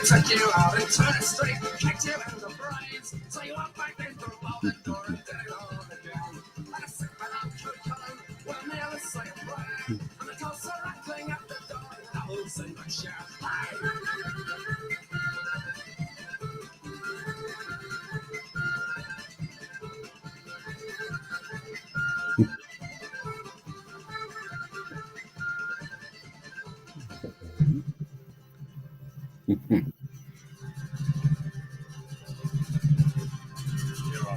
took you out and turned it straight, kicked you in the brains, so you went back into the door and did it all again. And a sick man on Kilcullen will nearly say a prayer, and the toss are rattling at the door, and the wolves in the chair.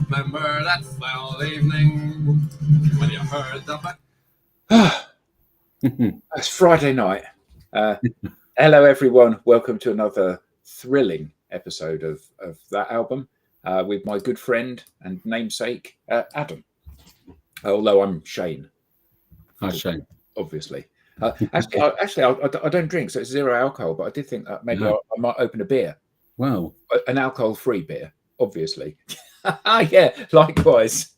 Remember that foul evening when you heard the... It's Friday night. Hello, everyone. Welcome to another thrilling episode of that album with my good friend and namesake, Adam. Although I'm Shane. Hi, Shane. Obviously. Actually, I don't drink, so it's zero alcohol, but I did think that maybe I might open a beer. Wow. An alcohol-free beer, obviously. Yeah, likewise.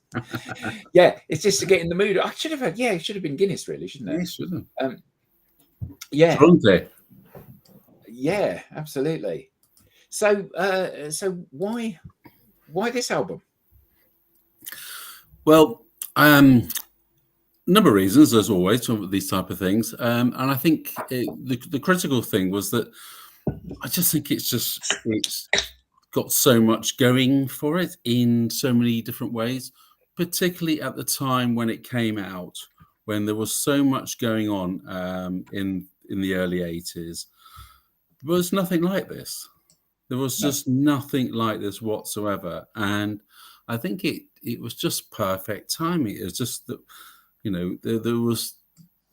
Yeah, it's just to get in the mood. I should have had, it should have been Guinness, really, shouldn't it? Yes, shouldn't it? Yeah. Toronto. Yeah, absolutely. So why this album? Well, number of reasons, as always, for these type of things. And I think the critical thing was that I just think it's got so much going for it in so many different ways, particularly at the time when it came out, when there was so much going on in the early 80s. There was nothing like this. There was just nothing like this whatsoever. And I think it was just perfect timing. It was just that, there was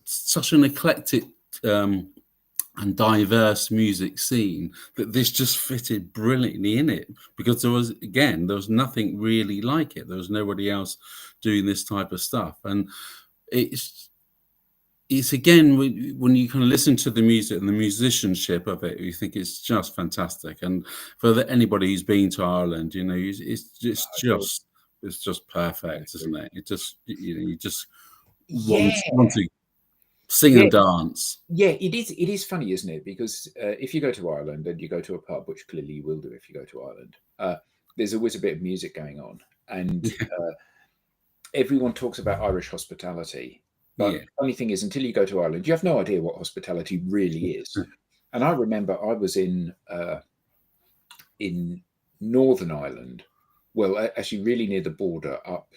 such an eclectic and diverse music scene that this just fitted brilliantly in it, because there was nothing really like it. There was nobody else doing this type of stuff. And it's again, when you kind of listen to the music and the musicianship of it, you think it's just fantastic. And for anybody who's been to Ireland, it's just perfect, isn't it? It just, you just want to sing and dance. Yeah, it is funny, isn't it? Because if you go to Ireland and you go to a pub, which clearly you will do if you go to Ireland, there's always a bit of music going on. And everyone talks about Irish hospitality. But the funny thing is, until you go to Ireland, you have no idea what hospitality really is. And I remember I was in Northern Ireland, well, actually really near the border, up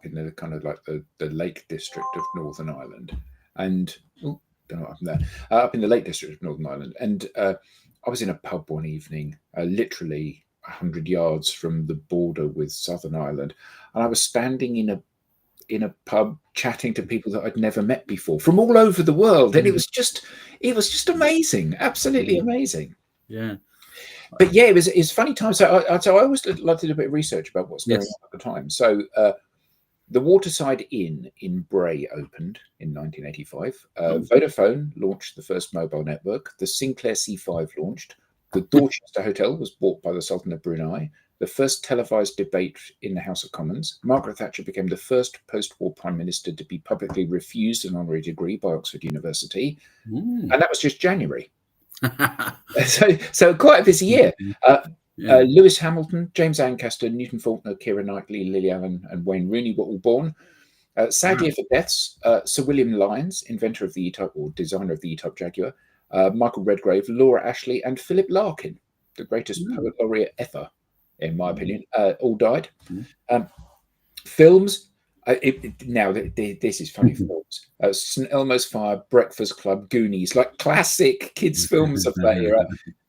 in the kind of like the Lake District of Northern Ireland, and don't know what happened there, up in the Lake District of Northern Ireland. And I was in a pub one evening, literally 100 yards from the border with Southern Ireland, and I was standing in a pub chatting to people that I'd never met before from all over the world, and it was just amazing, absolutely amazing. Yeah. But yeah, it's funny times. So I always like to do a bit of research about what's going on at the time. So the Waterside Inn in Bray opened in 1985. Vodafone launched the first mobile network. The Sinclair C5 launched. The Dorchester Hotel was bought by the Sultan of Brunei. The first televised debate in the House of Commons. Margaret Thatcher became the first post-war prime minister to be publicly refused an honorary degree by Oxford University. And that was just January. so quite a busy year. Lewis Hamilton, James Ancaster, Newton Faulkner, Keira Knightley, Lily Allen, and Wayne Rooney were all born. Sad year for deaths. Sir William Lyons, inventor of the E-Type, or designer of the E-Type Jaguar, Michael Redgrave, Laura Ashley, and Philip Larkin, the greatest poet laureate ever, in my opinion, all died. Films. This is funny. Films. St Elmo's Fire, Breakfast Club, Goonies, like classic kids' films of that era.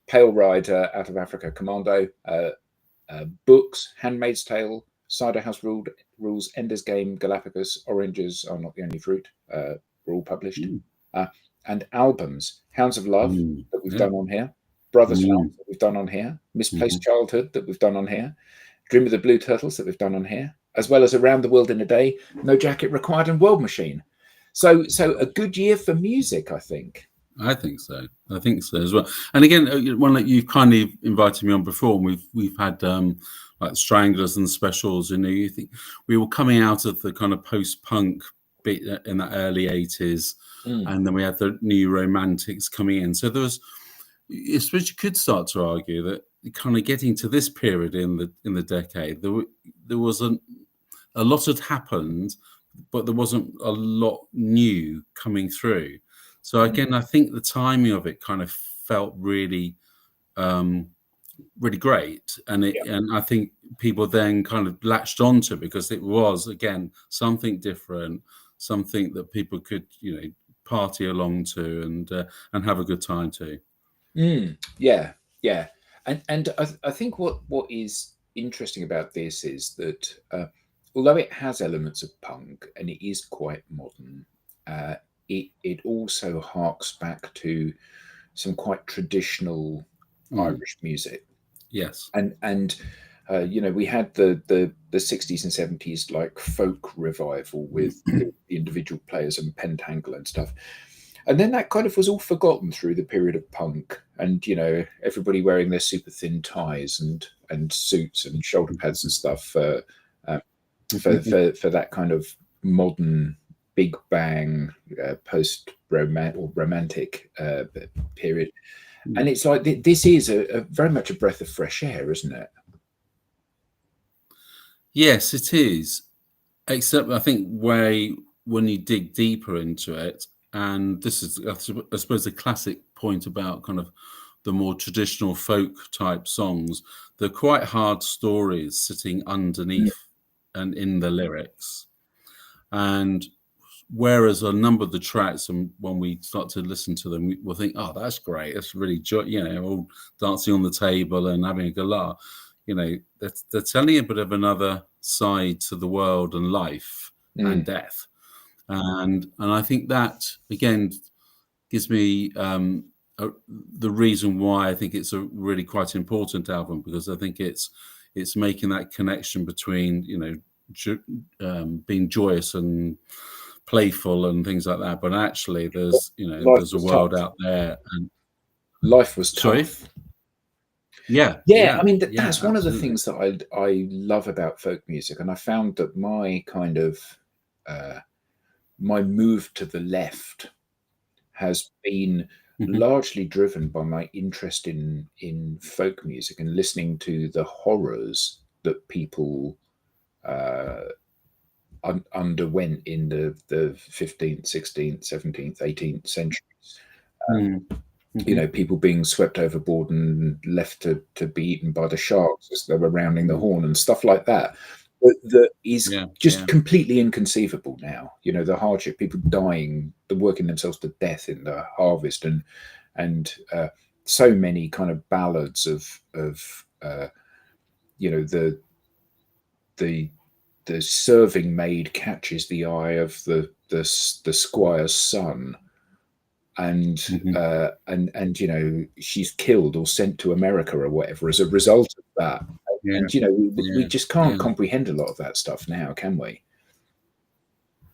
Pale Rider, Out of Africa, Commando, books, Handmaid's Tale, Cider House Rules, Ender's Game, Galapagos, Oranges Are Not the Only Fruit, were all published. And albums, Hounds of Love, that we've done on here, Brothers Films that we've done on here, Misplaced Childhood that we've done on here, Dream of the Blue Turtles that we've done on here, as well as Around the World in a Day, No Jacket Required, and World Machine. So a good year for music, I think. I think so as well. And again, one that you've kindly invited me on before, and we've had like Stranglers and Specials. You think we were coming out of the kind of post-punk bit in the early 80s, and then we had the New Romantics coming in. So there was I suppose you could start to argue that kind of getting to this period in the decade, there was a lot had happened, but there wasn't a lot new coming through. So again, I think the timing of it kind of felt really really great, and I think people then kind of latched onto it because it was, again, something different, something that people could party along to and have a good time to. Yeah, and I think what is interesting about this is that although it has elements of punk and it is quite modern, it also harks back to some quite traditional Irish music. Yes. And we had the 60s and 70s like folk revival with the individual players and pentangle and stuff. And then that kind of was all forgotten through the period of punk, and everybody wearing their super thin ties and suits and shoulder pads and stuff for that kind of modern big bang post romantic period. And it's like this is a very much a breath of fresh air, isn't it? Yes, it is. Except I think when you dig deeper into it, and this is, I suppose, a classic point about kind of the more traditional folk type songs, they're quite hard stories sitting underneath and in the lyrics. And whereas a number of the tracks, and when we start to listen to them, we'll think, oh, that's great. That's really, all dancing on the table and having a galah. They're telling a bit of another side to the world and life and death. And I think that, again, gives me the reason why I think it's a really quite important album, because I think it's making that connection between, being joyous and playful and things like that. But actually, there's a world out there. And life was tough. Sorry? Yeah. I mean, that's one of the things that I love about folk music, and I found that my kind of my move to the left has been largely driven by my interest in folk music and listening to the horrors that people underwent in the 15th, 16th, 17th, 18th centuries. People being swept overboard and left to be eaten by the sharks as they were rounding the horn and stuff like that. That is just completely inconceivable now. The hardship, people dying, working themselves to death in the harvest, and so many kind of ballads of the serving maid catches the eye of the squire's son, and she's killed or sent to America or whatever as a result of that. And we just can't comprehend a lot of that stuff now, can we?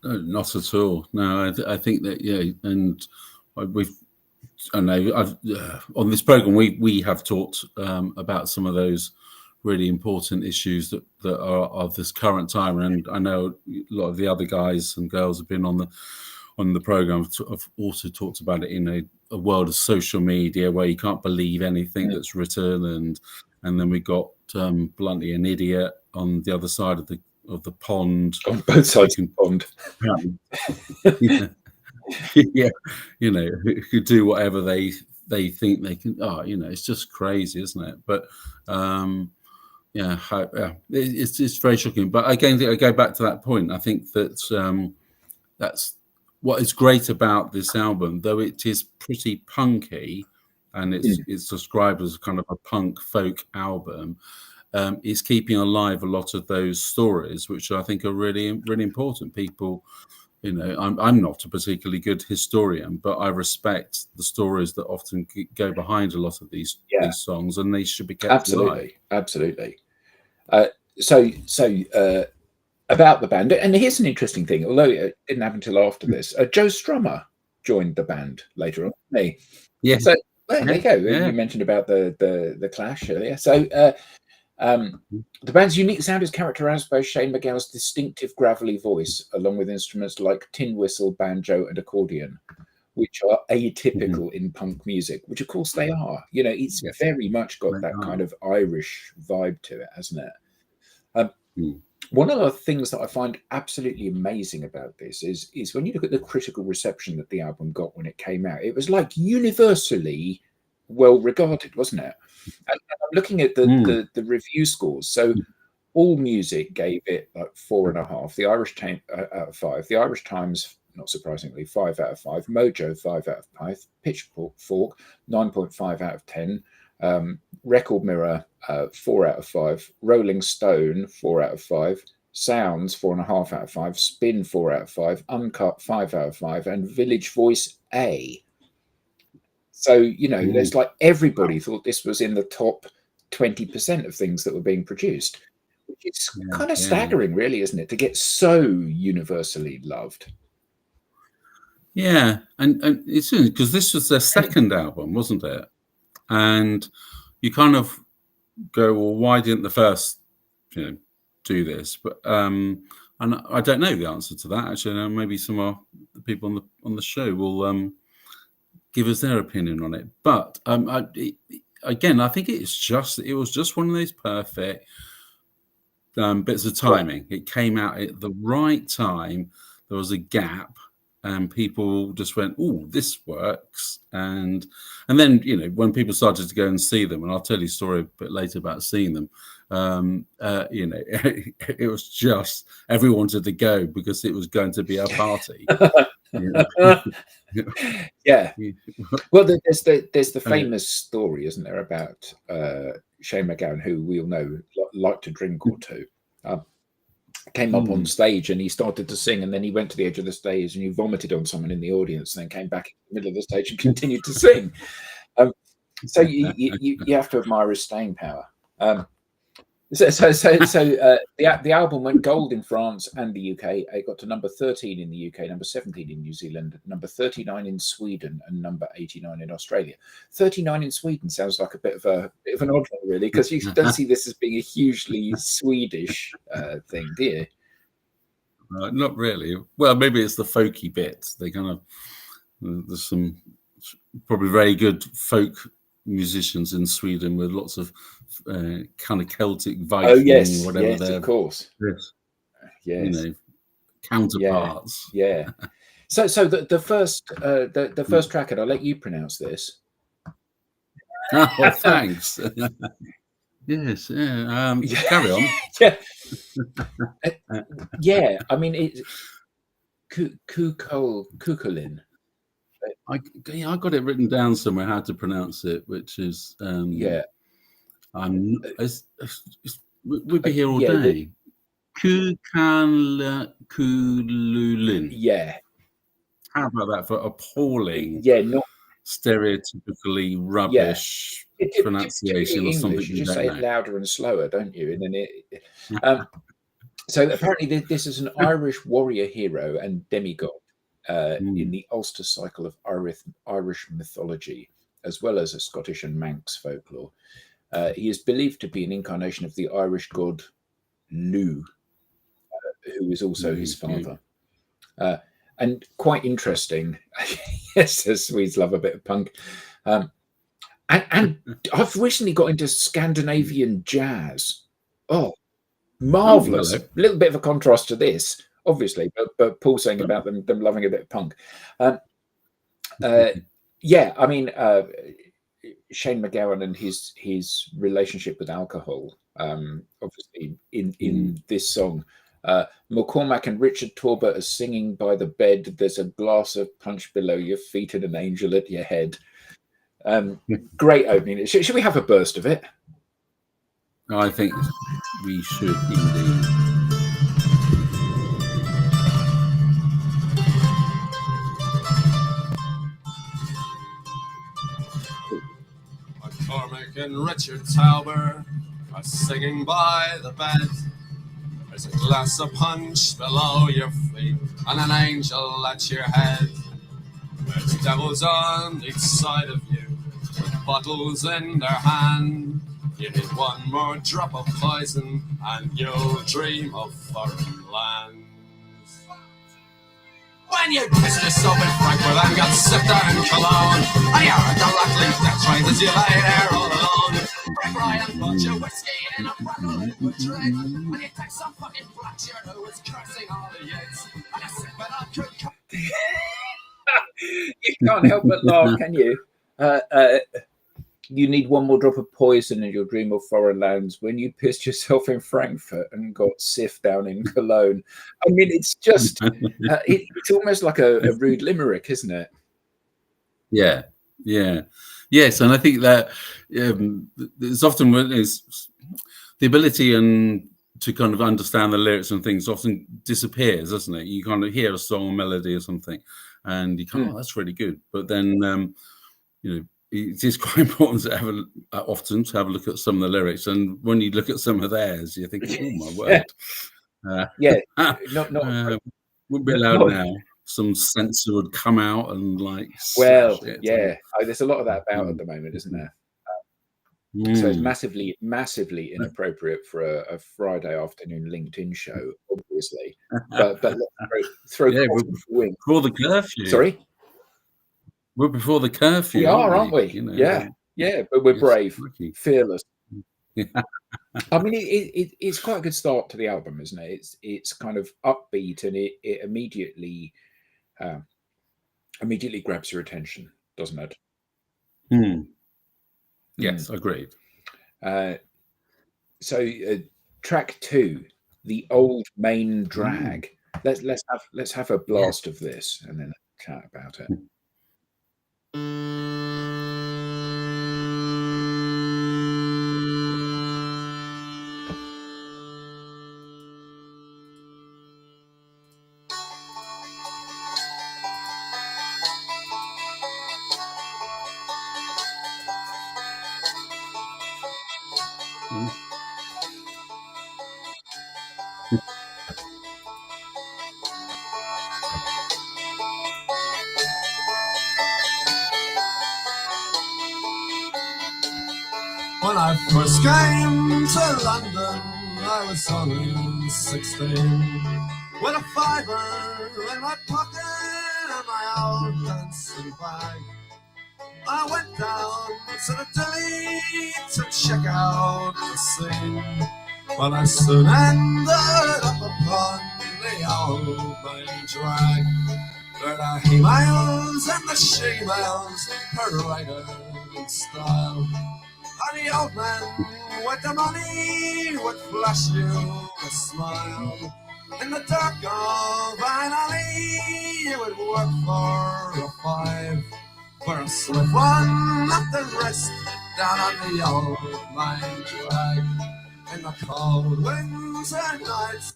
No, not at all. No, I think that and I've on this program we have talked about some of those really important issues that are of this current time, and I know a lot of the other guys and girls have been on the program have also talked about it in a world of social media where you can't believe anything that's written, and then we got bluntly an idiot on the other side of the pond, on both sides of the pond. Who do whatever they think they can. It's just crazy, isn't it? But it's very shocking. But again, I go back to that point. I think that that's what is great about this album, though it is pretty punky, and it's described as kind of a punk folk album. Is keeping alive a lot of those stories, which I think are really, really important. People, I'm not a particularly good historian, but I respect the stories that often go behind a lot of these songs, and they should be kept alive. Absolutely. So about the band, and here's an interesting thing. Although it didn't happen until after this, Joe Strummer joined the band later on. Yeah. So there you go. You mentioned about the Clash earlier. So the band's unique sound is characterized by Shane MacGow's distinctive gravelly voice, along with instruments like tin whistle, banjo, and accordion. which are atypical in punk music, which of course they are. You know, it's very much got that kind of Irish vibe to it, hasn't it? One of the things that I find absolutely amazing about this is when you look at the critical reception that the album got when it came out, it was like universally well regarded, wasn't it? And I'm looking at the review scores. So All Music gave it like 4.5. The Irish Times out of 5. The Irish Times, not surprisingly, 5 out of 5. Mojo 5 out of 5. Pitchfork 9.5 out of 10. Record Mirror 4 out of 5. Rolling Stone 4 out of 5. Sounds 4.5 out of 5. Spin 4 out of 5. Uncut 5 out of 5. And Village Voice A. So, you know, there's like everybody thought this was in the top 20% of things that were being produced, which is kind of staggering, really, isn't it, to get so universally loved? Yeah, and it's because this was their second album, wasn't it? And you kind of go, well, why didn't the first, do this? But and I don't know the answer to that. Actually, maybe some of the people on the show will give us their opinion on it. But again, I think it was just one of those perfect bits of timing. It came out at the right time. There was a gap. And people just went, "Oh, this works," and then when people started to go and see them, and I'll tell you a story a bit later about seeing them. It was just everyone wanted to go because it was going to be a party. Yeah. Well, there's the famous story, isn't there, about Shane MacGowan, who we all know liked to drink or two. Came up on stage and he started to sing, and then he went to the edge of the stage and he vomited on someone in the audience, and then came back in the middle of the stage and continued to sing. So you have to admire his staying power. The album went gold in France and the UK. It got to number 13 in the UK, number 17 in New Zealand, number 39 in Sweden, and number 89 in Australia. 39 in Sweden sounds like a bit of an odd one, really, because you don't see this as being a hugely Swedish thing, do you? Not really. Well, maybe it's the folky bit. They kind of there's some probably very good folk musicians in Sweden with lots of kind of Celtic vibes. Oh yes, whatever yes, of course. Yes, counterparts. Yeah. So the first track, and I'll let you pronounce this. Oh, thanks. Yes, yeah. Carry on. Yeah. I mean, it's Kukulin. I got it written down somewhere how to pronounce it, which is we'd be here all day. Kukulin. Yeah. How about that for appalling? Yeah, not stereotypically rubbish pronunciation or something. You just say it louder and slower, don't you? And then so apparently this is an Irish warrior hero and demigod. In the Ulster cycle of Irish mythology, as well as a Scottish and Manx folklore. He is believed to be an incarnation of the Irish god Lugh, who is also his father. And quite interesting, yes, the Swedes love a bit of punk. And I've recently got into Scandinavian jazz. Oh, marvellous. A little bit of a contrast to this, obviously, but Paul saying about them loving a bit of punk. Yeah, I mean, Shane MacGowan and his relationship with alcohol, obviously in this song. McCormack and Richard Torbert are singing by the bed. There's a glass of punch below your feet and an angel at your head. Great opening. Should we have a burst of it? I think we should indeed. McCormack and Richard Tauber are singing by the bed. There's a glass of punch below your feet and an angel at your head. There's devils on each side of you with bottles in their hand. You need one more drop of poison and you'll dream of foreign lands. When when you pissed yourself in Frankfurt and got sipped down in Cologne. And you're at the rattling death train as you lay there all alone. Brian bought you whiskey in a bottle of Madrid. And you take some fucking blackbeard who was cursing all the youths. And I said, but I could come. You can't help but laugh, can you? You need one more drop of poison in your dream of foreign lands when you pissed yourself in Frankfurt and got sift down in Cologne. I mean, it's just, it's almost like a rude limerick, isn't it? Yeah, yeah. Yes, and I think that it's often is the ability and to kind of understand the lyrics and things often disappears, doesn't it? You kind of hear a song or melody or something, and you kind of, oh, that's really good. But then, you know, it is quite important to often to have a look at some of the lyrics, and when you look at some of theirs, you think, oh my word, wouldn't be allowed now. Some censor would come out and like, well, yeah, there's a lot of that about at the moment, isn't there? So it's massively inappropriate for a Friday afternoon LinkedIn show, obviously. But let's throw before the curfew. Sorry, we're before the curfew. We are, aren't we? You know? Yeah, but we're brave, fearless. Yeah. I mean, it's quite a good start to the album, isn't it? It's kind of upbeat, and it immediately grabs your attention, doesn't it? Yes, agreed. So track 2, The Old Main Drag. Let's have a blast of this and then chat about it. When I first came to London, I was only 16. With a fiver in my pocket and my old dancing bag, I went down to the deli to check out the scene. But I soon ended up upon the old main drag, where the he-males and the she-males paraded in style. And the old man with the money would flash you a smile. In the dark of an alley, you would work for a 5, for a swift one up the wrist, down on the old main drag. In the cold winter nights.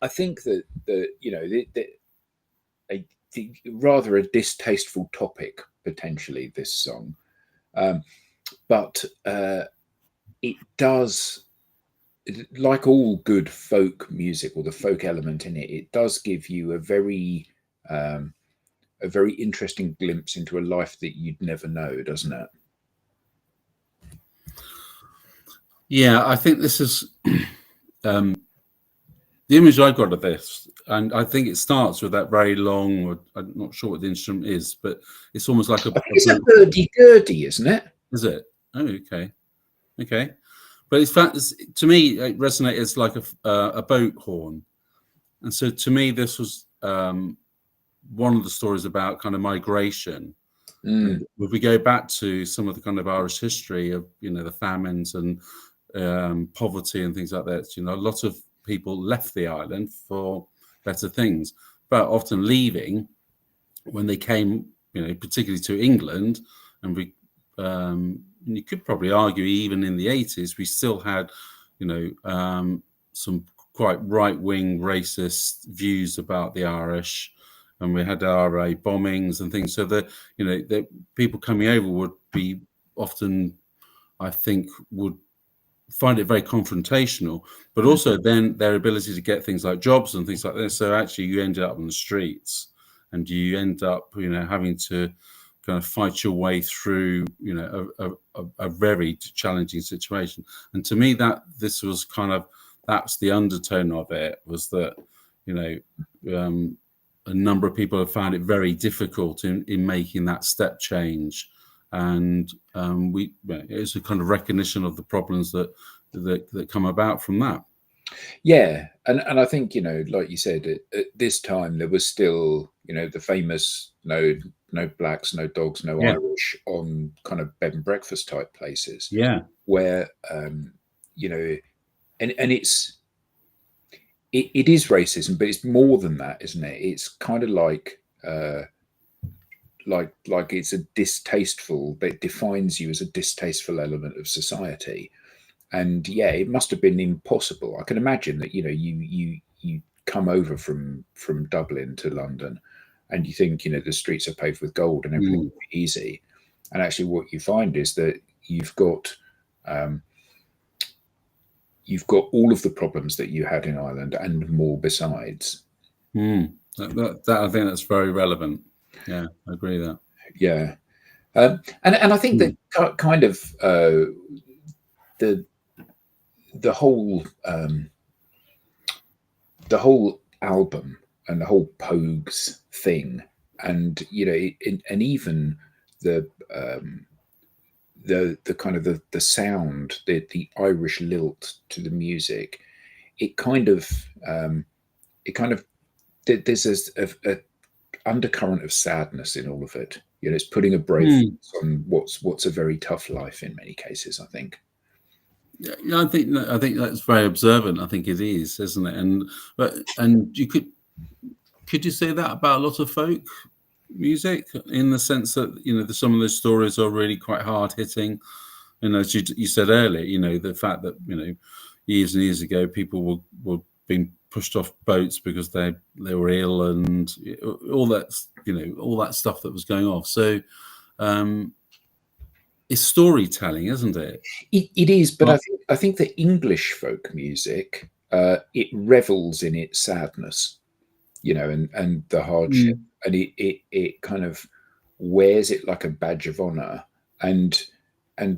I think that rather a distasteful topic potentially, this song. But it does, like all good folk music, or the folk element in it, it does give you a very interesting glimpse into a life that you'd never know, doesn't it? Yeah, I think this is the image I got of this, and I think it starts with that very long, or I'm not sure what the instrument is, but it's almost like it's a hurdy-gurdy, isn't it? Is it? Oh, okay. But in fact, to me, it resonates as like a boat horn, and so to me, this was one of the stories about kind of migration. If we go back to some of the kind of Irish history of, the famines and poverty and things like that, a lot of people left the island for better things, but often leaving when they came, particularly to England, and you could probably argue even in the 80s, we still had, some quite right-wing racist views about the Irish, and we had RA bombings and things. So the people coming over would be often, I think, would find it very confrontational, but also then their ability to get things like jobs and things like this. So actually you ended up on the streets, and you end up, having to kind of fight your way through, a very challenging situation. And to me, that this was that's the undertone of it, was that, a number of people have found it very difficult in making that step change, and it's a kind of recognition of the problems that come about from that. Yeah, and I think, like you said, at this time there was still, the famous no blacks, no dogs, no Irish on kind of bed and breakfast type places. Yeah, where and it is racism, but it's more than that, isn't it? It's kind of like it's a distasteful, that defines you as a distasteful element of society. And yeah, it must have been impossible. I can imagine that, you come over from Dublin to London and you think, the streets are paved with gold and everything will be easy. And actually what you find is that you've got all of the problems that you had in Ireland and more besides. That I think that's very relevant. Yeah, I agree with that. Yeah. And I think that kind of the whole album and the whole Pogues thing, and and even the kind of the sound, the Irish lilt to the music, it kind of there's a undercurrent of sadness in all of it. It's putting a brave on what's a very tough life in many cases, I think. Yeah, I think that's very observant. I think it is, isn't it? And you could you say that about a lot of folk music, in the sense that some of the stories are really quite hard hitting, and as you said earlier, the fact that years and years ago people were being pushed off boats because they were ill, and all that stuff that was going off. So it's storytelling, isn't it? It is, but I think that English folk music, it revels in its sadness, and the hardship, and it kind of wears it like a badge of honor. And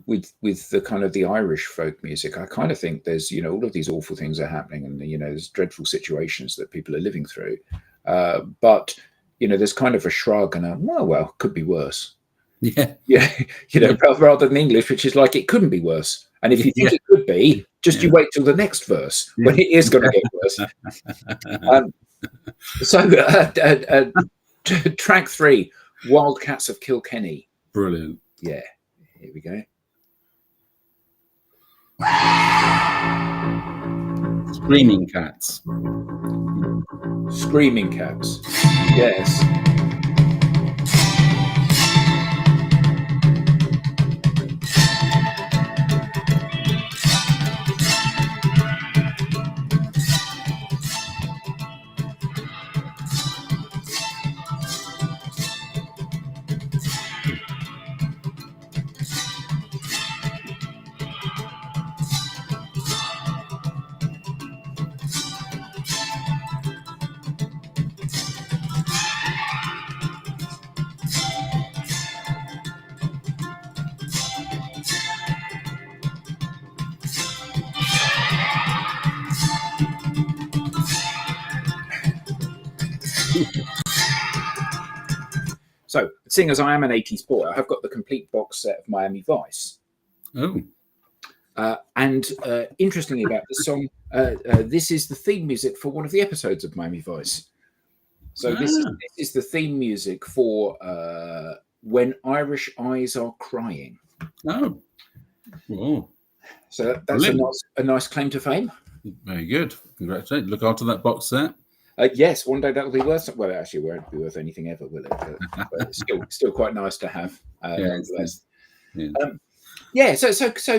with the kind of the Irish folk music, I kind of think there's all of these awful things are happening, and there's dreadful situations that people are living through, but there's kind of a shrug and well, could be worse. Yeah, rather than English, which is like, it couldn't be worse. And if you think it could be, just you wait till the next verse when it is going to get worse. So track 3, Wildcats of Kilkenny. Brilliant. Yeah, here we go. Screaming cats. Screaming cats. Yes. So, seeing as I am an 80s boy, I have got the complete box set of Miami Vice. Oh. And interestingly about the song, this is the theme music for one of the episodes of Miami Vice. So this is the theme music for When Irish Eyes Are Crying. Oh. Whoa. So that's a nice claim to fame. Very good. Congratulations. Look after that box set. Yes, one day that will be worth. Well, it actually won't be worth anything ever, will it? But it's still quite nice to have. So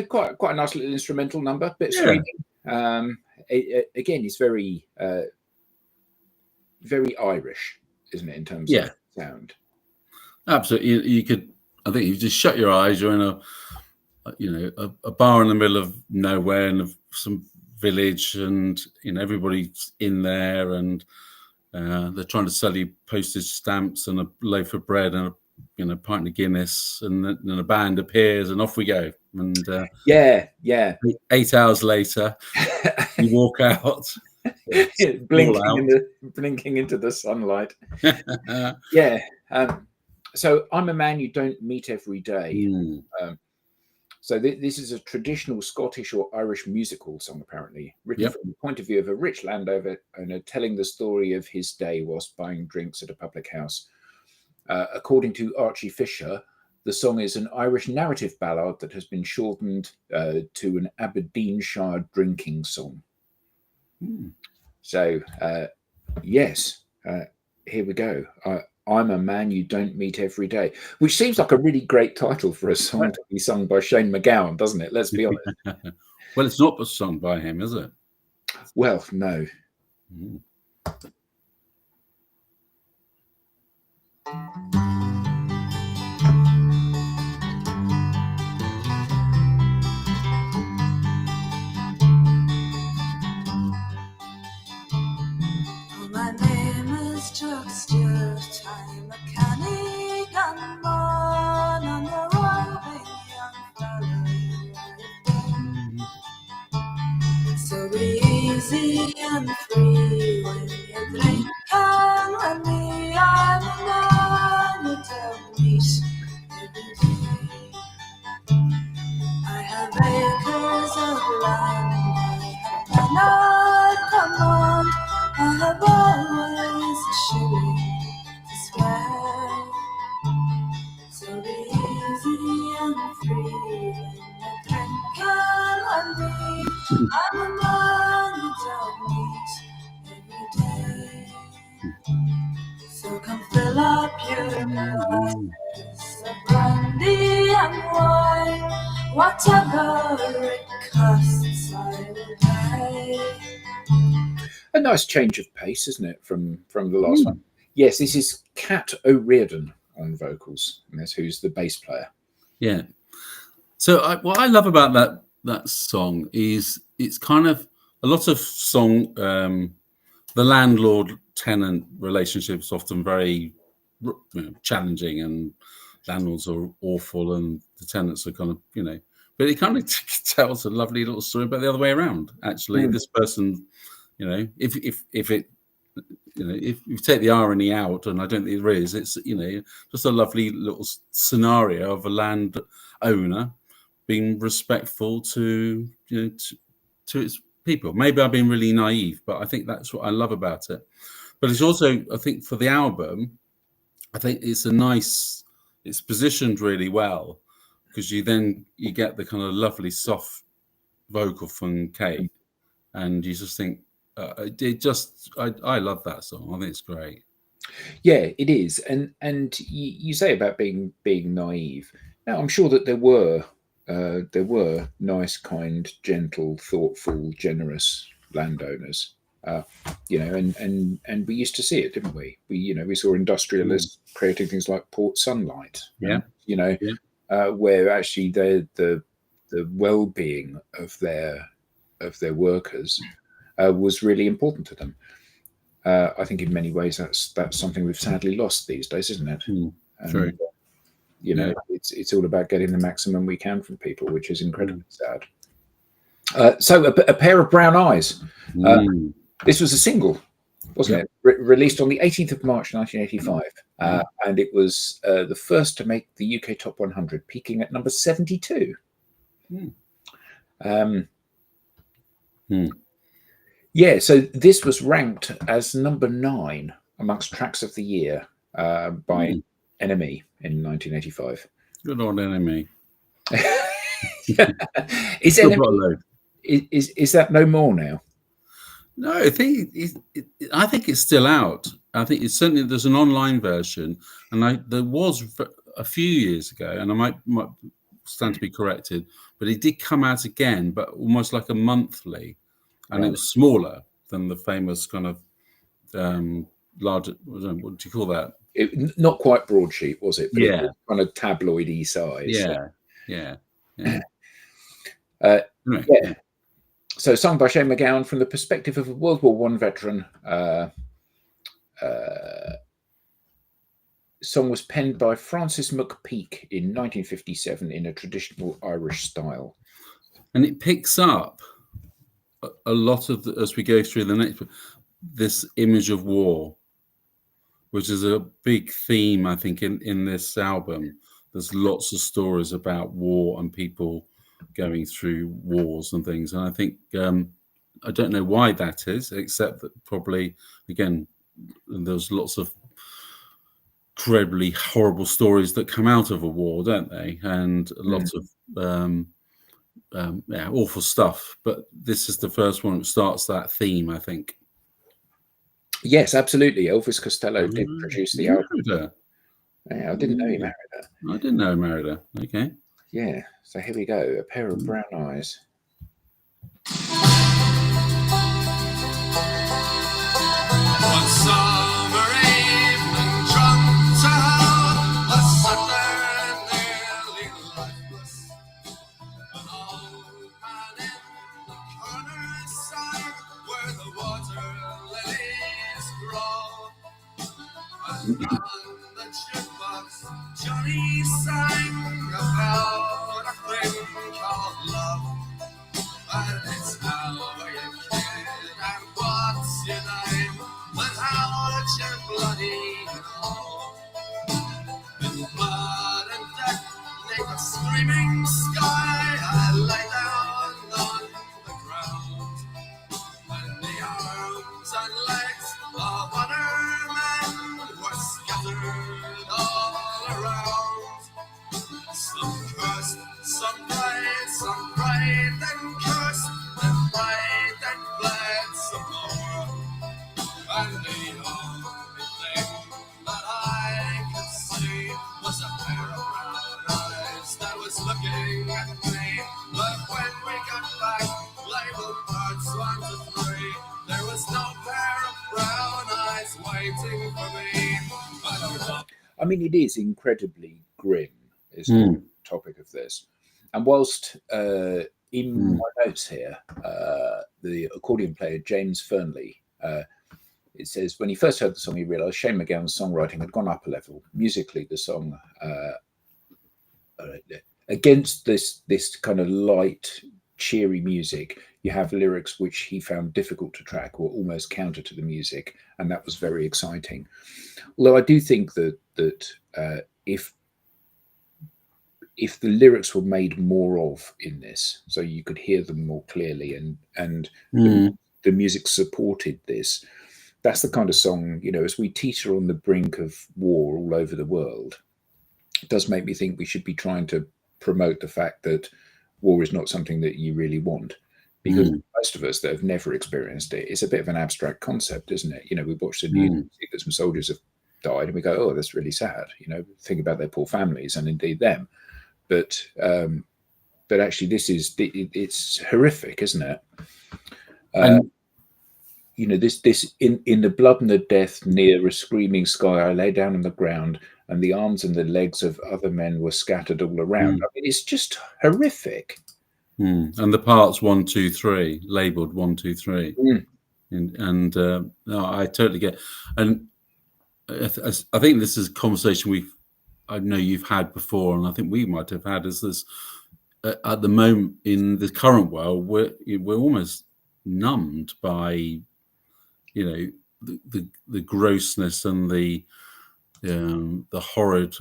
quite a nice little instrumental number, bit screaming. Again, it's very Irish, isn't it, in terms of sound? Absolutely. You could. I think you just shut your eyes. You're in a bar in the middle of nowhere in some village, and everybody's in there, and they're trying to sell you postage stamps and a loaf of bread and a pint of Guinness, and then a band appears, and off we go. And 8 hours later, you walk out, blinking into the sunlight. Yeah. So I'm a man you don't meet every day. So this is a traditional Scottish or Irish musical song, apparently, written from the point of view of a rich landowner telling the story of his day whilst buying drinks at a public house. According to Archie Fisher, the song is an Irish narrative ballad that has been shortened to an Aberdeenshire drinking song. So, yes, here we go. I'm a man you don't meet every day, which seems like a really great title for a song to be sung by Shane MacGowan, doesn't it? Let's be honest. Well, it's not sung by him, is it? Well, no. My name is Chuck Stewart, I'm a mechanic and man, and a roving young fella. So be easy and free when you drink, and when me, I'm a man you don't meet every day. I have acres of land, I have command, I have always a shilling to spare. So be easy and free when you drink and when me, I'm a man you don't meet every day. So come fill up your glasses of brandy and wine, whatever it costs, I will pay. A nice change of pace, isn't it, from the last one? Yes, this is Cat O'Riordan on vocals, and that's who's the bass player. Yeah. So what I love about that song is it's kind of a lot of song. The landlord-tenant relationship is often very challenging, and landlords are awful, and the tenants are kind of But it kind of tells a lovely little story about the other way around. Actually, this person, if you take the irony out, and I don't think there is, it's just a lovely little scenario of a land owner being respectful to its people. Maybe I've been really naive, but I think that's what I love about it. But it's also, I think, for the album, I think it's positioned really well, because you get the kind of lovely soft vocal from Kate, and you just think I love that song. I think it's great. Yeah, it is, and you say about being naive. Now, I'm sure that there were nice, kind, gentle, thoughtful, generous landowners, and we used to see it, didn't we? We saw industrialists creating things like Port Sunlight, where actually the well-being of their workers was really important to them. I think in many ways that's something we've sadly lost these days, isn't it? True. It's all about getting the maximum we can from people, which is incredibly sad. So a pair of brown eyes. This was a single, wasn't it? Released on the 18th of March 1985, and it was the first to make the UK Top 100, peaking at number 72. Yeah, so this was ranked as number 9 amongst tracks of the year by NME in 1985. Good old NME. Is that no more now? No, I think it's still out. I think it's certainly, there's an online version, and there was a few years ago, and I might stand to be corrected, but it did come out again, but almost like a monthly, and it was smaller than the famous kind of larger. What do you call that? Not quite broadsheet, was it? But yeah, it was kind of tabloidy size. Yeah. So sung by Shane MacGowan from the perspective of a World War I veteran. Song was penned by Francis McPeak in 1957 in a traditional Irish style. And it picks up a lot of as we go through the next, this image of war, which is a big theme, I think, in this album. There's lots of stories about war and people going through wars and things. And I think, I don't know why that is, except that probably, again, there's lots of incredibly horrible stories that come out of a war, don't they? And lots of awful stuff. But this is the first one that starts that theme, I think. Yes, absolutely. Elvis Costello did produce the album. Yeah, I didn't know he married her. I didn't know he married her. Okay. Yeah. So here we go. A Pair of Brown Eyes. One summer evening, drunk to hell, I sat there nearly lifeless. An old man in the corner sang where the water lilies grow. And on the jukebox, Johnny sang about a thing called love. And it's how you kid and what's your name and how much you bloody know. In blood and death, neath a screaming sky, I lay down on the ground. And the arms and legs of other men were scattered all around. Some cursed, some prayed and cursed, then prayed and bled some more. And the only thing that I could see was a pair of brown eyes that was looking at me. But when we got back, labeled parts 1 to 3, there was no pair of brown eyes waiting for me. I mean, it is incredibly grim, isn't it, the topic of this. And whilst in my notes here, the accordion player James Fernley, it says, when he first heard the song, he realised Shane MacGowan's songwriting had gone up a level. Musically, the song, against this kind of light, cheery music, you have lyrics which he found difficult to track or almost counter to the music, and that was very exciting. Although I do think that if the lyrics were made more of in this, so you could hear them more clearly, and the music supported this, that's the kind of song, you know, as we teeter on the brink of war all over the world, it does make me think we should be trying to promote the fact that war is not something that you really want, because most of us that have never experienced it, it's a bit of an abstract concept, isn't it? You know, we watch the news, see that some soldiers have died, and we go, oh, that's really sad. You know, think about their poor families, and indeed them. But actually, it's horrific, isn't it? You know, this in the blood and the death near a screaming sky, I lay down on the ground, and the arms and the legs of other men were scattered all around. I mean, it's just horrific. And the parts 1, 2, 3 labeled 1, 2, 3, and no, I totally get. And I think this is a conversation I know you've had before, and I think we might have had. Is this at the moment in the current world, we're almost numbed by, you know, the grossness and the horrid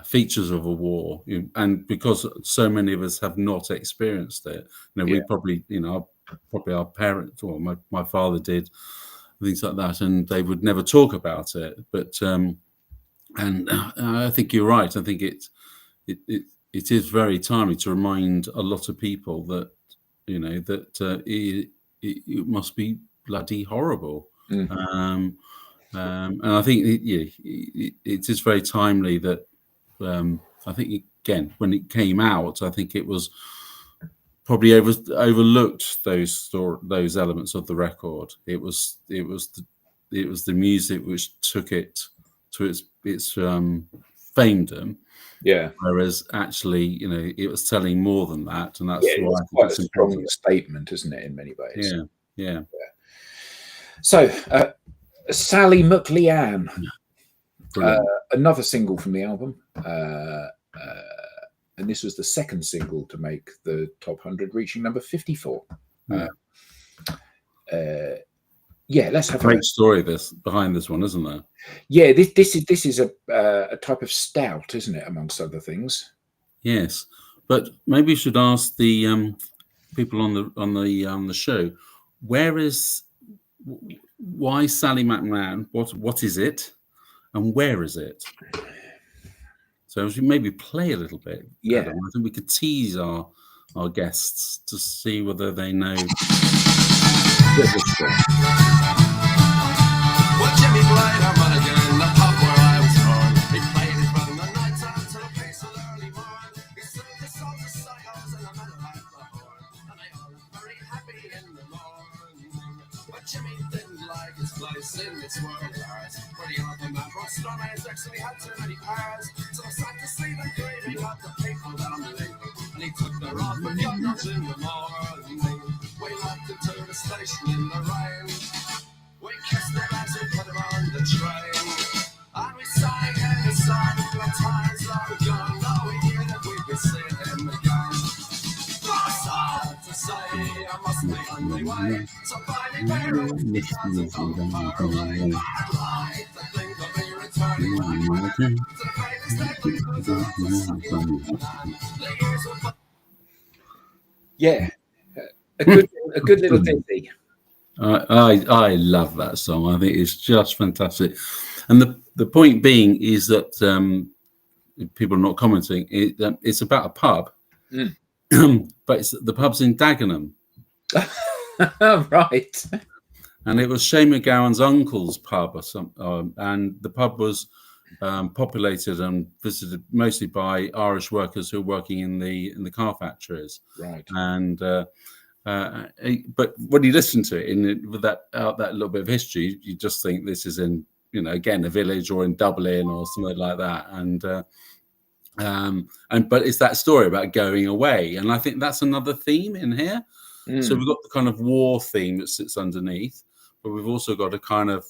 features of a war, and because so many of us have not experienced it, you know, we probably, you know, probably our parents or my father did, things like that, and they would never talk about it. But and I think you're right. I think it is very timely to remind a lot of people that, you know, that it must be bloody horrible. And I think it is very timely that I think, again, when it came out, I think it was probably overlooked those elements of the record. It was the music which took it to its famedom. Yeah. Whereas actually, you know, it was telling more than that, and that's why it's quite a strong statement, isn't it, in many ways? Yeah. So, Sally McLean, another single from the album, and this was the second single to make the top 100, reaching number 54. Yeah, let's have great story behind this one, isn't there? Yeah, this is a type of stout, isn't it? Amongst other things. Yes, but maybe you should ask the people on the show, why Sally McMahon? What is it, and where is it? So as we maybe play a little bit, Yeah, Adam, I think we could tease our guests to see whether they know. Well, Jimmy played harmonica in the pub where I was born. He played it from the night time till the peace of early morn. He sang the songs of psychos and the men like the horn. And they all looked very happy in the morning. But Jimmy didn't like his place in this world of ours. Where the other man brought stormies actually had too many powers. So I sat to see them grieving up the people down the lane. And he took their off with guns in the morning. We left it to the station in the rain. We kissed them as we put them on the train. And we sang every song from the times long gone. Now we knew that we'd be seeing him again. Sad to say, I must be on my way. So buy me beer, because it's all far away. I'd like to think of me returning back to the famous day we moved on to sunny land. The years were... Yeah, a good little ditty. I love that song. I think it's just fantastic, and the point being is that people are not commenting. It's about a pub, but the pub's in Dagenham, Right? and it was Shane McGowan's uncle's pub, or some, and the pub was populated and visited mostly by Irish workers who were working in the car factories, Right. and. But when you listen to it with that little bit of history, you just think this is in, again, a village or in Dublin or something like that. But it's that story about going away, and I think that's another theme in here. So we've got the kind of war theme that sits underneath, but we've also got a kind of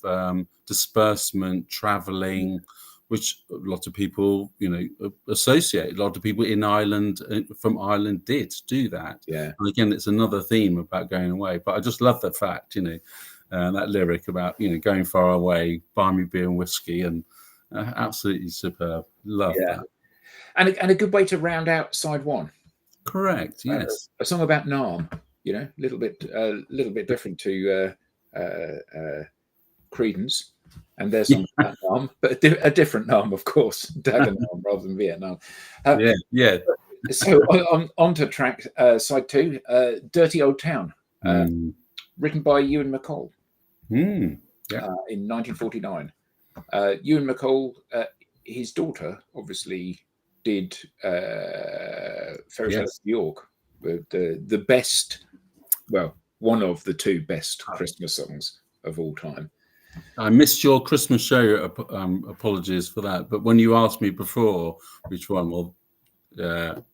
disbursement, traveling, which a lot of people, associate. A lot of people in Ireland, from Ireland, did do that. Yeah. And again, it's another theme about going away. But I just love the fact, that lyric about, going far away, buy me beer and whiskey, and absolutely superb. Love that. And a good way to round out side one. Correct. Yes. A song about Narm. A little bit different to Creedence. And there's some Nam, but a different Nam, of course, Dagenham rather than Vietnam. Yeah. So on to track side two, "Dirty Old Town," written by Ewan MacColl in 1949. Ewan MacColl, his daughter, obviously did Fairy Tale of New York, the best, well, one of the two best Christmas songs of all time. I missed your Christmas show. Apologies for that. But when you asked me before which one, well,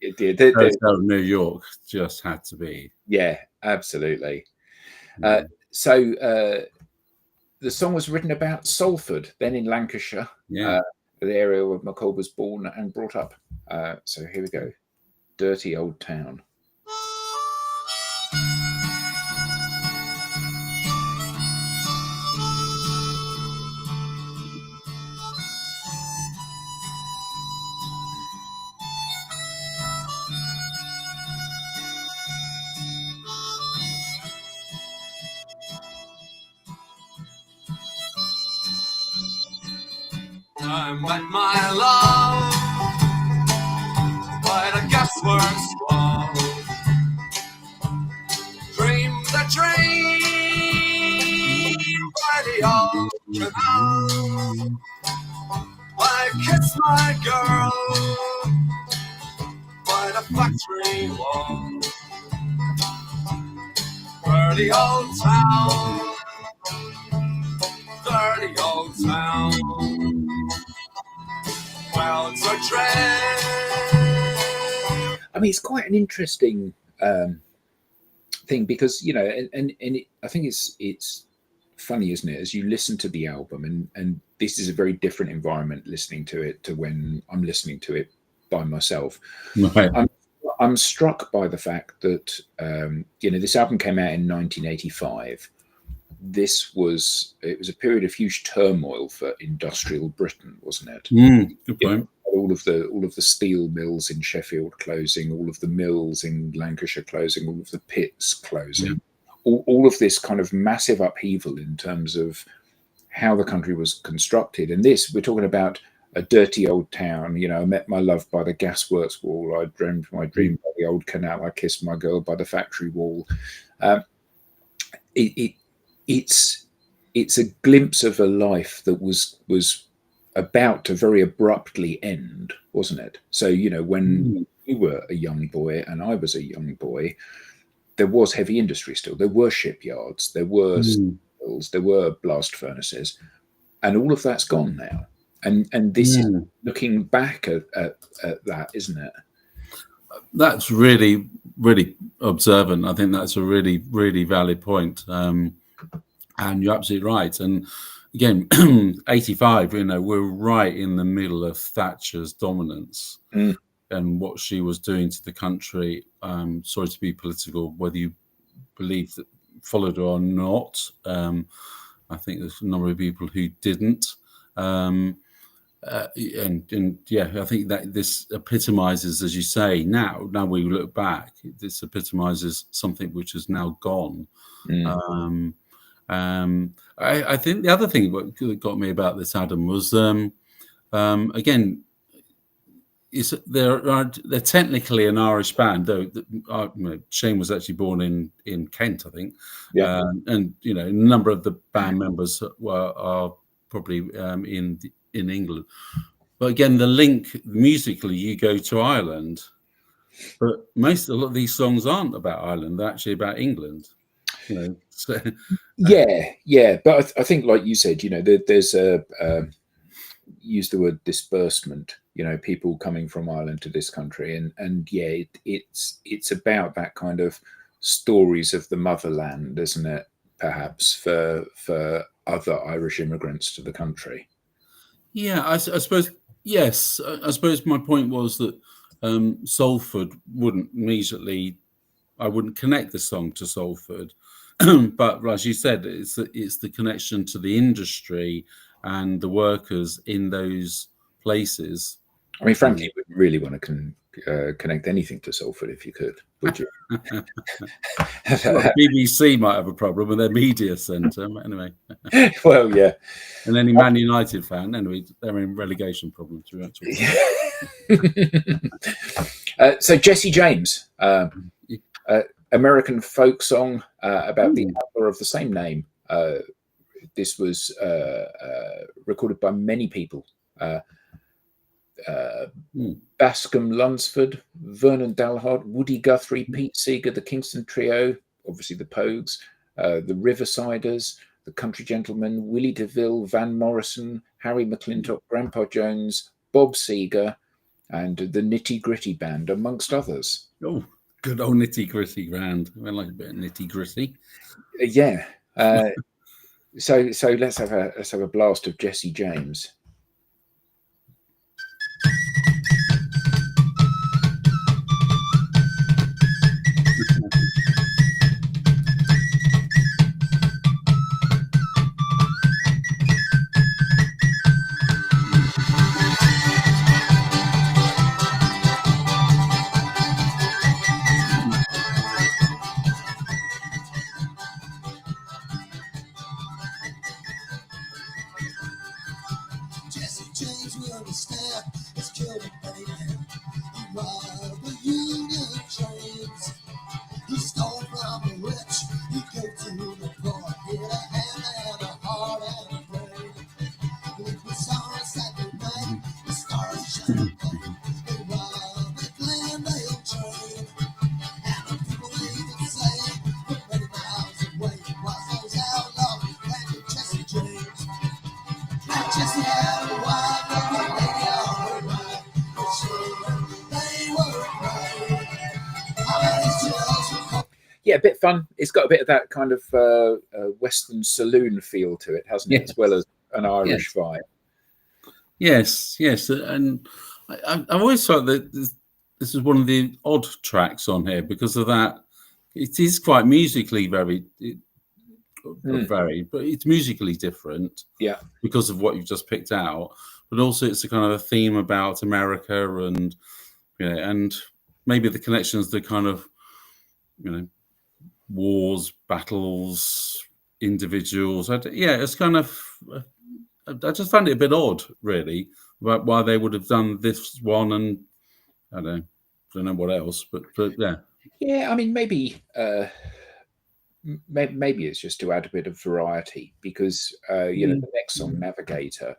it did. New York just had to be. Yeah, absolutely. So the song was written about Salford, then in Lancashire, the area where MacColl was born and brought up. So here we go. "Dirty Old Town." I met my love by the gasworks wall. Dreamed a dream by the old canal. I kissed my girl by the factory wall. Dirty old town, dirty old town. Well, it's a dread. I mean, it's quite an interesting thing because I think it's funny, isn't it? As you listen to the album, and this is a very different environment listening to it to when I'm listening to it by myself. Right. I'm struck by the fact that this album came out in 1985. It was a period of huge turmoil for industrial Britain, wasn't it? Good point. All of the steel mills in Sheffield closing, all of the mills in Lancashire closing, all of the pits closing, all of this kind of massive upheaval in terms of how the country was constructed. And we're talking about a dirty old town. I met my love by the gasworks wall. I dreamed my dream by the old canal. I kissed my girl by the factory wall. It's a glimpse of a life that was about to very abruptly end, wasn't it? So, when you were a young boy and I was a young boy, there was heavy industry still. There were shipyards, there were mills, there were blast furnaces, and all of that's gone now. And this is looking back at that, isn't it? That's really, really observant. I think that's a really, really valid point. And you're absolutely right. And again, 85, we're right in the middle of Thatcher's dominance and what she was doing to the country. Sorry to be political, whether you believe that followed her or not. I think there's a number of people who didn't. I think that this epitomizes, as you say, now we look back, this epitomizes something which is now gone. I think the other thing that got me about this, Adam, was again, they're technically an Irish band, though Shane was actually born in Kent, I think. And a number of the band members are probably in England. But again, the link musically, you go to Ireland, but a lot of these songs aren't about Ireland; they're actually about England. So but I think, like you said, there's use the word disbursement. People coming from Ireland to this country, and it's about that kind of stories of the motherland, isn't it? Perhaps for other Irish immigrants to the country. Yeah, I suppose. Yes, I suppose my point was that Salford wouldn't immediately. I wouldn't connect the song to Salford, but as you said, it's the connection to the industry and the workers in those places. I mean, frankly, you wouldn't really want to connect anything to Salford if you could, would you? Well, BBC might have a problem with their media centre, anyway. Well, yeah. And any Man United fan, anyway, they're in relegation problems. So Jesse James, American folk song about the outlaw of the same name. This was recorded by many people. Bascom Lunsford, Vernon Dalhart, Woody Guthrie, Pete Seeger, the Kingston Trio, obviously the Pogues, the Riversiders, the Country Gentlemen, Willie DeVille, Van Morrison, Harry McClintock, Grandpa Jones, Bob Seeger, and the Nitty Gritty Band, amongst others. Oh, good old Nitty Gritty band. I like a bit of Nitty Gritty. Yeah. So let's have a blast of Jesse James. Yeah, a bit fun. It's got a bit of that kind of Western saloon feel to it, hasn't it? As well as an Irish vibe. Yes, and I've always thought that this is one of the odd tracks on here because of that. It is quite musically varied, but it's musically different. Yeah. Because of what you've just picked out, but also it's a kind of a theme about America and and maybe the connections, the kind of wars, battles, individuals. It's kind of. I just found it a bit odd, really, about why they would have done this one, and I don't know what else, but yeah. Yeah, I mean, maybe it's just to add a bit of variety because the next song, Navigator.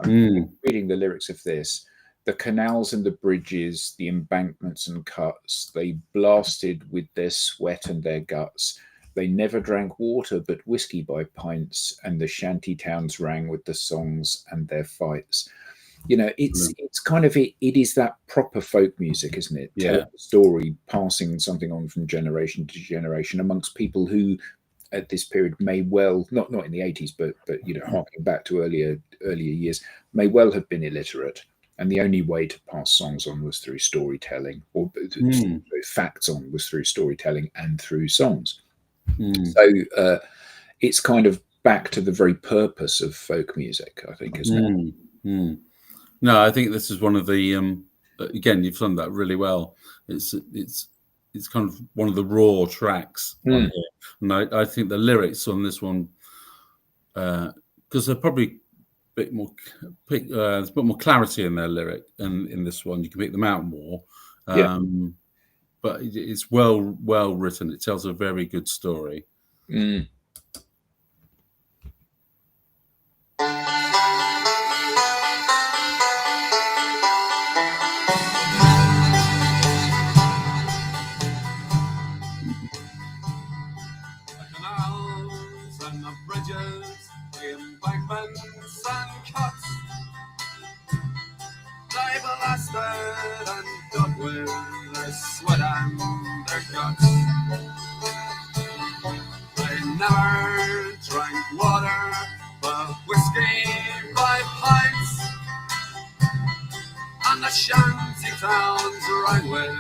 I'm reading the lyrics of this. The canals and the bridges, the embankments and cuts, they blasted with their sweat and their guts. They never drank water but whiskey by pints, and the shanty towns rang with the songs and their fights. It's kind of it is that proper folk music, isn't it? Yeah. Telling the story, passing something on from generation to generation amongst people who at this period may well not in the 80s, but harking back to earlier years, may well have been illiterate. And the only way to pass songs on was through storytelling, or facts on was through storytelling and through songs. So it's kind of back to the very purpose of folk music, I think, isn't it? No, I think this is one of the again, you've done that really well. It's kind of one of the raw tracks on here, and I think the lyrics on this one, because they're probably a bit more, there's a bit more clarity in their lyric, and in this one you can pick them out more. But it's well written. It tells a very good story. Bridges, the embankments and cuts, they blasted and dug with their sweat and their guts. They never drank water but whiskey by pints, and the shanty towns rang with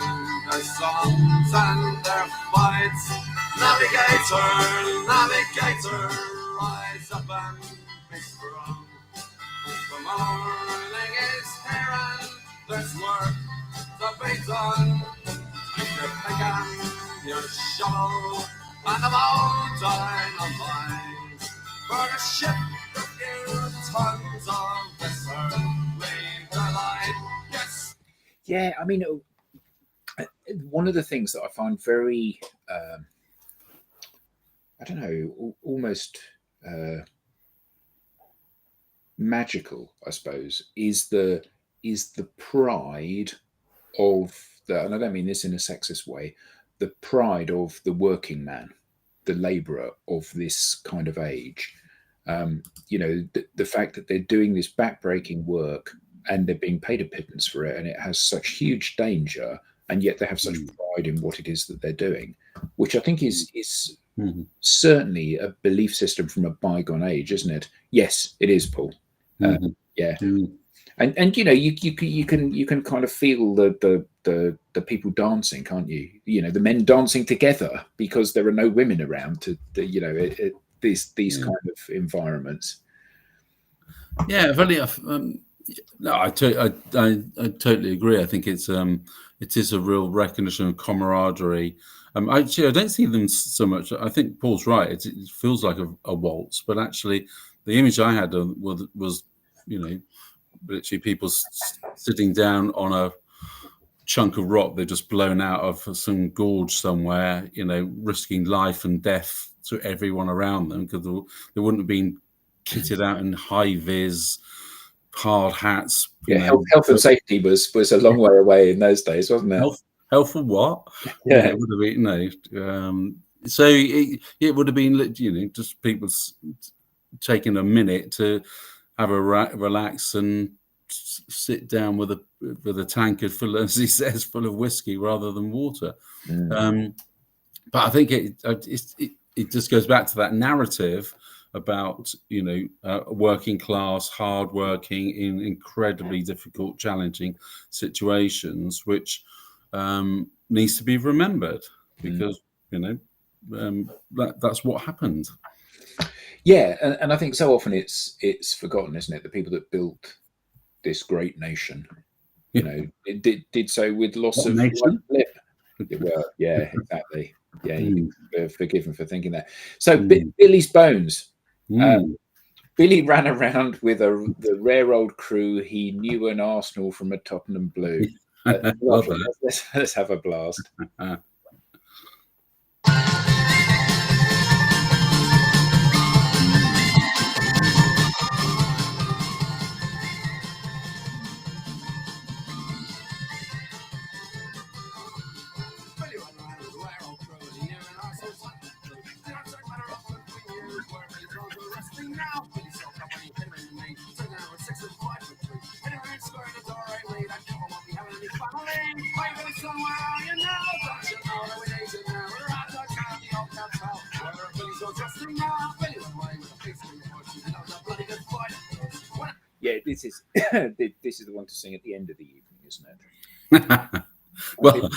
their songs and their fights. Navigator, navigator, rise up and be strong. The morning is here and there's work to be done. Take your pick and your shovel and the boat dynamite for a ship a few tons of this earthly delight. Yes. Yeah, I mean, one of the things that I find very I don't know, almost magical, I suppose, is the pride of and I don't mean this in a sexist way, the pride of the working man, the labourer of this kind of age. The fact that they're doing this backbreaking work and they're being paid a pittance for it, and it has such huge danger, and yet they have such pride in what it is that they're doing, which I think is certainly a belief system from a bygone age, isn't it? Yes, it is, Paul. Yeah, and you can kind of feel the people dancing, can't you? The men dancing together because there are no women around to these kind of environments. Yeah, funny enough. No, I totally agree. I think it is a real recognition of camaraderie. Actually, I don't see them so much. I think Paul's right. It feels like a waltz, but actually, the image I had was literally people sitting down on a chunk of rock they're just blown out of some gorge somewhere, risking life and death to everyone around them, because they wouldn't have been kitted out in high vis, hard hats. Health and safety was a long way away in those days, wasn't it? Health for what? Yeah, it would have been so it would have been just people taking a minute to have a relax and sit down with a tankard full, as he says, full of whiskey rather than water. But I think it just goes back to that narrative about working class, hardworking in incredibly difficult, challenging situations, which needs to be remembered, because that's what happened. Yeah, and I think so often it's forgotten, isn't it? The people that built this great nation, it did so with loss What of nation? lip. Well, yeah, exactly. Yeah, you can be forgiven for thinking that. So Mm. Billy's Bones. Mm. Billy ran around with the rare old crew. He knew an Arsenal from a Tottenham Blue. Love that. Let's have a blast. Billy ran around with a rare old crew, and he knew an Arsenal Tottenham Blue. Did I check better off than 3 years where Billy Bones were wrestling now? Billy soaked up when he hit him in the knee. So now we're 6 and 5 for 3. Hit him in square in the door, I lead. I come won't be having any family. Hey, Billy, son, where are you now? Don't you know that we need you now? We're at the county of Capel. Where Billy Bones wrestling now? Billy went away with a big swing of horse. And that was a bloody good fight. Yeah, this is the one to sing at the end of the evening, isn't it? Well,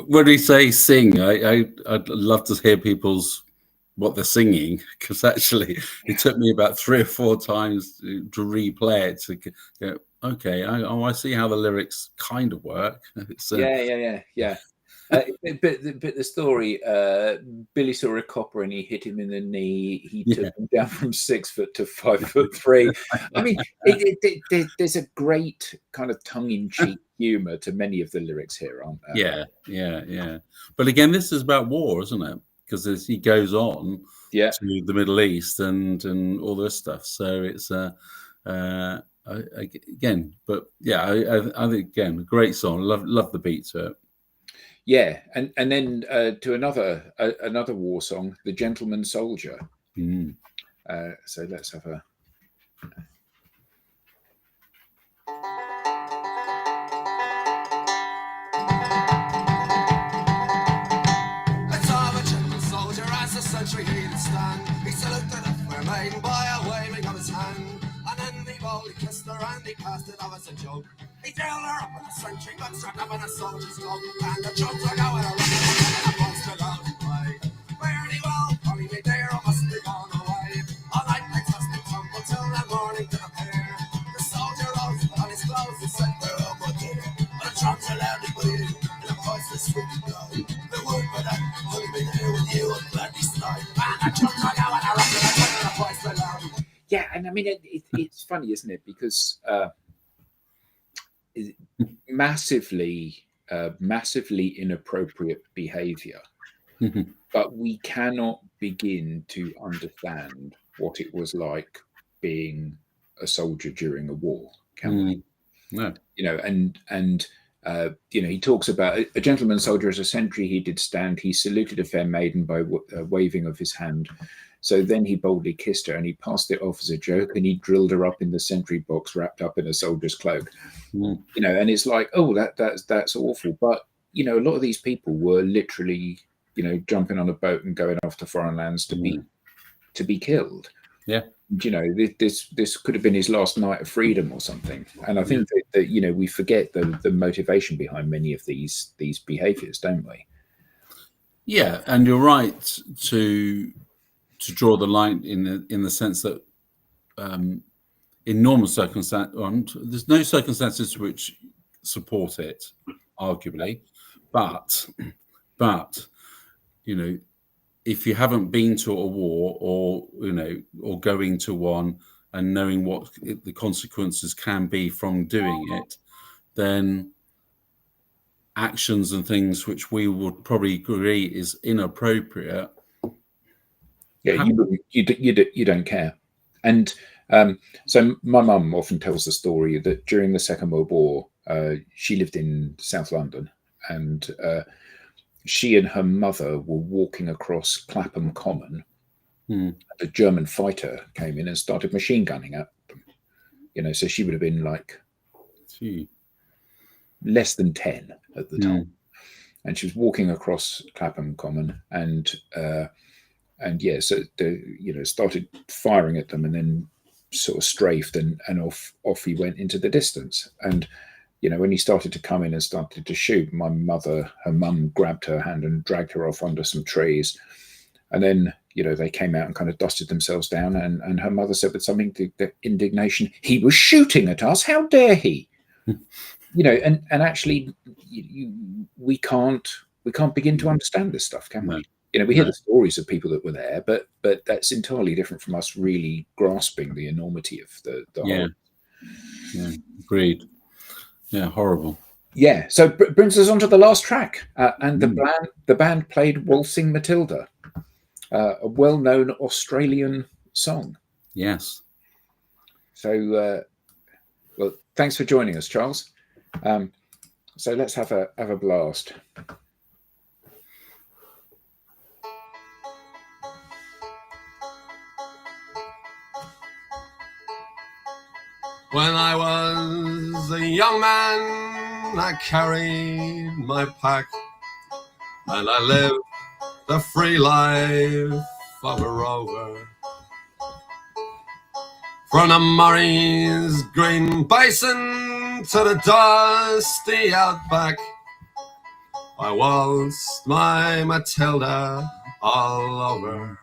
when we say sing, I'd love to hear what they're singing, because actually it took me about 3 or 4 times to replay it to go, okay, I see how the lyrics kind of work. Yeah. But the story, Billy saw a copper and he hit him in the knee. He took him down from 6 foot to 5'3". I mean, there's a great kind of tongue-in-cheek humour to many of the lyrics here, aren't there? Yeah. But again, this is about war, isn't it? Because as he goes on to the Middle East and all this stuff, so it's again. But yeah, I think again, a great song. Love the beat to it. Yeah, and then to another war song, "The Gentleman Soldier." So let's have a. Let's have a gentleman soldier as a sentry he did stand. He saluted a fair maiden by a waving of his hand, and then he boldly kissed her and he passed it off as a joke. He drilled her up in a sentry gun, struck up in a soldier's cloak, and the troops were going around and the boys stood out to play. Where he will, probably be there or must be gone away. All night they tossed and tumbled till the morning to appear. The soldier rose on his clothes and said, "We're over there." But the drums are loudly bleeding and the voice is sweet and low. The word for that, only be there with you and gladly slide. And the drums are going around and the voice were loud. Yeah, and I mean it's funny, isn't it? Because massively inappropriate behaviour, but we cannot begin to understand what it was like being a soldier during a war, can we? No. And he talks about a gentleman soldier as a sentry he did stand. He saluted a fair maiden by waving of his hand. So then he boldly kissed her and he passed it off as a joke, and he drilled her up in the sentry box wrapped up in a soldier's cloak. And it's like, oh, that's awful. But a lot of these people were literally jumping on a boat and going off to foreign lands to be killed. Yeah. This could have been his last night of freedom or something. And I think that we forget the motivation behind many of these behaviors, don't we? Yeah, and you're right to draw the line in the sense that in normal circumstances, there's no circumstances which support it, arguably, but if you haven't been to a war or going to one and knowing what the consequences can be from doing it, then actions and things which we would probably agree is inappropriate. Yeah, you don't care. And so my mum often tells the story that during the Second World War, she lived in South London, and she and her mother were walking across Clapham Common. A German fighter came in and started machine gunning at them. So she would have been like less than 10 at the time, and she was walking across Clapham Common, and so started firing at them, and then sort of strafed and off he went into the distance. And when he started to come in and started to shoot, her mum grabbed her hand and dragged her off under some trees. And then, they came out and kind of dusted themselves down. And her mother said with something indignation, "He was shooting at us. How dare he?" And actually, we can't begin to understand this stuff, can we? We hear the stories of people that were there, but that's entirely different from us really grasping the enormity of the horror. Yeah, agreed. Yeah, horrible. Yeah, so brings us on to the last track, and the band played "Waltzing Matilda," a well-known Australian song. Yes. So, well, thanks for joining us, Charles. So let's have a blast. When I was a young man, I carried my pack, and I lived the free life of a rover. From the Murray's green basin to the dusty outback, I waltzed my Matilda all over.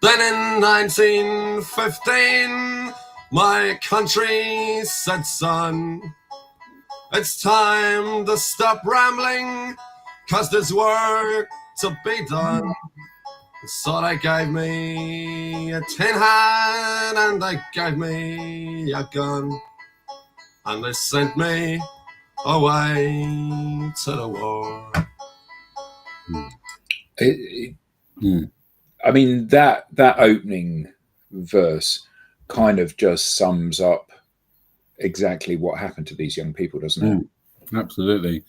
Then in 1915, my country said, "Son, it's time to stop rambling, 'cause there's work to be done." So they gave me a tin hat and they gave me a gun, and they sent me away to the war. I mean, that opening verse kind of just sums up exactly what happened to these young people, doesn't it? Absolutely.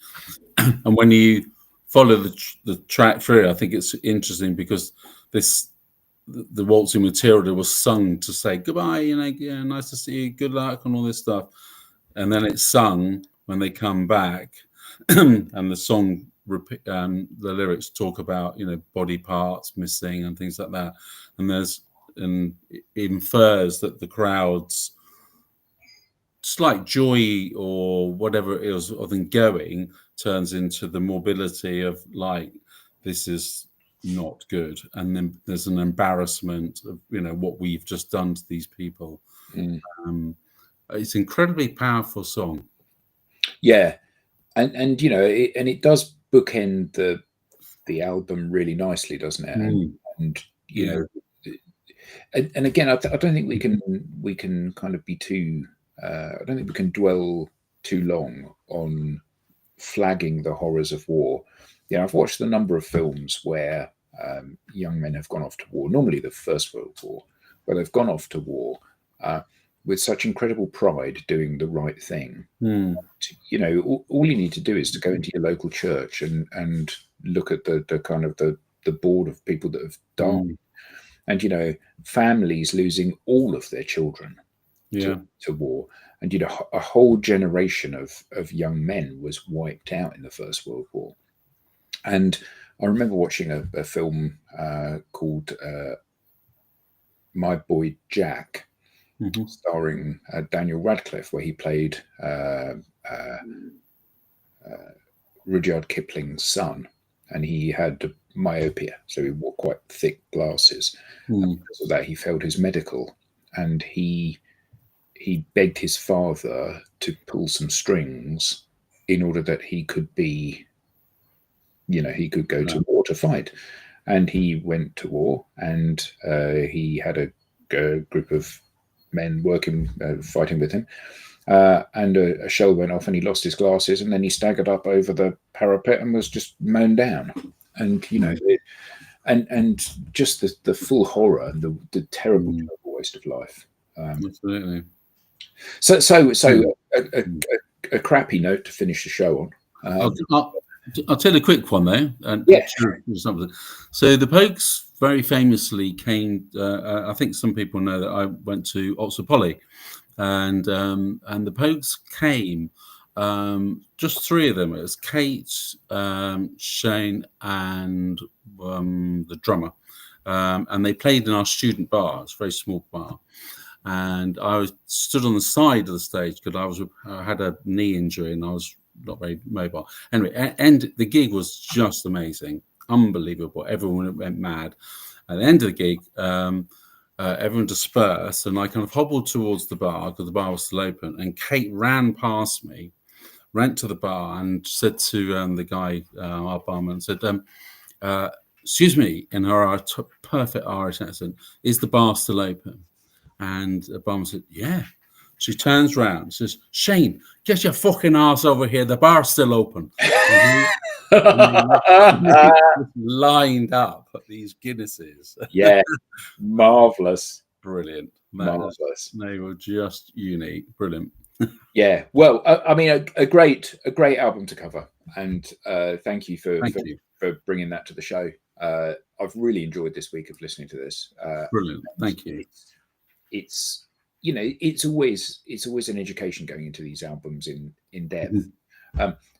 And when you follow the track through, I think it's interesting because the Waltzing Matilda was sung to say goodbye, nice to see you, good luck, and all this stuff, and then it's sung when they come back, and the song. The lyrics talk about body parts missing and things like that, and it infers that the crowd's slight joy or whatever it is of them going turns into the mobility of like, this is not good, and then there's an embarrassment of what we've just done to these people. It's an incredibly powerful song. Yeah, and it does bookend the album really nicely, doesn't it? And and again, I don't think we can kind of be too. I don't think we can dwell too long on flagging the horrors of war. I've watched a number of films where young men have gone off to war. Normally, the First World War, where they've gone off to war with such incredible pride, doing the right thing. All you need to do is to go into your local church and look at the kind of the board of people that have died, and families losing all of their children to war, and a whole generation of young men was wiped out in the First World War. And I remember watching a film called My Boy Jack, starring Daniel Radcliffe, where he played Rudyard Kipling's son, and he had myopia, so he wore quite thick glasses. And because of that, he failed his medical, and he begged his father to pull some strings in order that he could be, he could go to war to fight. And he went to war, and he had a group of men fighting with him, and a shell went off and he lost his glasses, and then he staggered up over the parapet and was just mown down. And and just the full horror and the terrible waste of life. Absolutely. So a crappy note to finish the show on. I'll tell a quick one though. So the Pogues very famously came. I think some people know that I went to Oxford Poly, and the Pogues came. Just three of them. It was Kate, Shane, and the drummer, and they played in our student bar. It's a very small bar. and I was stood on the side of the stage because I had a knee injury and I was not very mobile. Anyway, and the gig was just amazing, unbelievable. Everyone went mad. At the end of the gig, everyone dispersed, and I kind of hobbled towards the bar because the bar was still open. And Kate ran past me, ran to the bar, and said to the guy, our barman, said, "Excuse me," in her perfect Irish accent, "is the bar still open?" And the barman said, "Yeah." She turns around, says, "Shane, get your fucking ass over here. The bar's still open." Lined up at these Guinnesses. Yeah, marvelous, Brilliant. marvelous. They were just unique. Brilliant. Yeah, well, I mean, a great album to cover, and thank you for bringing that to the show. I've really enjoyed this week of listening to this. Brilliant, thank you. It's you know, it's always an education going into these albums in depth.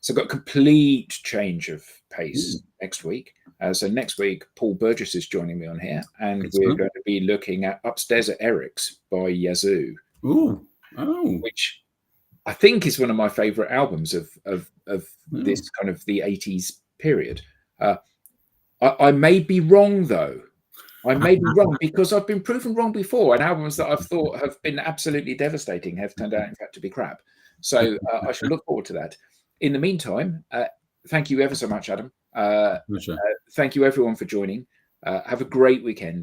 So I've got a complete change of pace next week. So next week, Paul Burgess is joining me on here, and we're going to be looking at Upstairs at Eric's by Yazoo, which I think is one of my favorite albums of this kind of the 80s period. I may be wrong though. I may be wrong because I've been proven wrong before, and albums that I've thought have been absolutely devastating have turned out, in fact, to be crap. So I should look forward to that. In the meantime, thank you ever so much, Adam. Thank you, everyone, for joining. Have a great weekend.